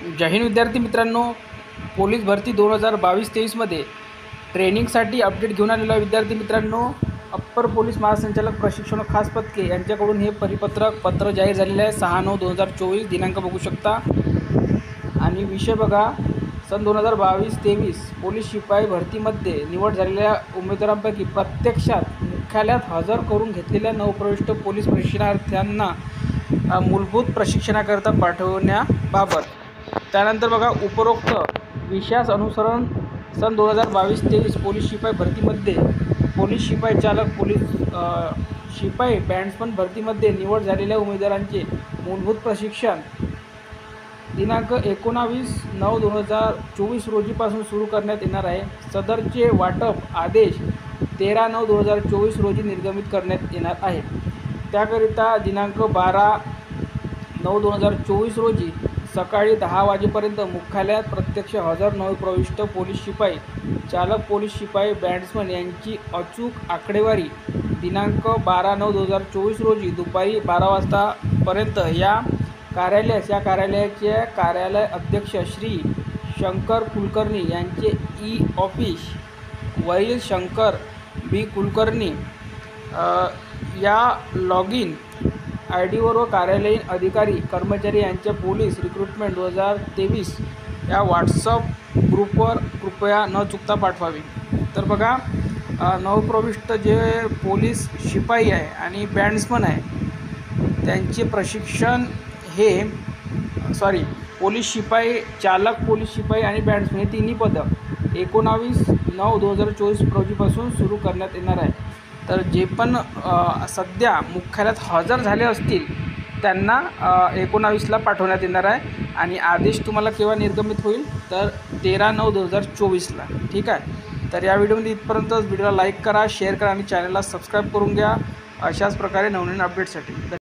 जय हिंद विद्यार्थी मित्रांनो, पोलीस भरती 2022-23मध्ये ट्रेनिंगसाठी अपडेट घेऊन आलेला विद्यार्थी मित्रांनो, अप्पर पोलीस महासंचालक प्रशिक्षण खास पथके यांच्याकडून हे पत्र जाहीर झालेले आहे. 6/9/2024 दिनांक बघू शकता. आणि विषय बघा, सन 2022-23 पोलीस शिपाई भरतीमध्ये निवड झालेल्या उमेदवारांपैकी प्रत्यक्षात मुख्यालयात हजर करून घेतलेल्या नवप्रविष्ट पोलीस प्रशिक्षणार्थ्यांना मूलभूत प्रशिक्षणाकरिता पाठवण्याबाबत. त्यानंतर बघा, उपरोक्त विषयास अनुसरण सन 2022-23 पोलीस शिपाई भरतीमध्ये पोलीस शिपाई चालक, पोलीस शिपाई बॅट्समन भरतीमध्ये निवड झालेल्या उमेदवारांचे मूलभूत प्रशिक्षण दिनांक 19/9/2024 रोजीपासून सुरू करण्यात येणार आहे. सदरचे वाटप आदेश 13/9/2024 रोजी निर्गमित करण्यात येणार आहे. त्याकरिता दिनांक 12/9/2024 रोजी सकाळी 10 वाजेपर्यंत मुख्यालयात प्रत्यक्ष हजर नवप्रविष्ट पोलीस शिपाई चालक, पोलीस शिपाई बॅट्समन यांची अचूक आकडेवारी दिनांक 12/9/2024 रोजी दुपारी 12 वाजतापर्यंत या कार्यालयाचे कार्यालय अध्यक्ष श्री शंकर कुलकर्णी यांचे ऑफिस वरील शंकर बी कुलकर्णी या लॉगिन आयडीवर व कार्यालयीन अधिकारी कर्मचारी यांच्या पोलीस रिक्रुटमेंट 2023 या व्हॉट्सअप ग्रुपवर कृपया न चुकता पाठवावी. तर बघा, नवप्रविष्ट जे पोलीस शिपाई आहे आणि बॅट्समन आहे त्यांचे प्रशिक्षण हे पोलीस शिपाई चालक, पोलीस शिपाई आणि बॅट्समन हे तिन्ही पदं 19/9/2024 रोजीपासून सुरू करण्यात येणार आहे. तर जे पण सध्या मुख्यालयात हजर झाले असतील त्यांना 19ला पाठवण्यात येणार आहे. आणि आदेश तुम्हाला केव्हा निर्गमित होईल, तर 13/9/2024ला. ठीक आहे. तर या व्हिडिओमध्ये इथपर्यंतच. व्हिडिओला लाईक करा, शेअर करा आणि चॅनलला सबस्क्राईब करून घ्या अशाच प्रकारे नवनवीन अपडेटसाठी.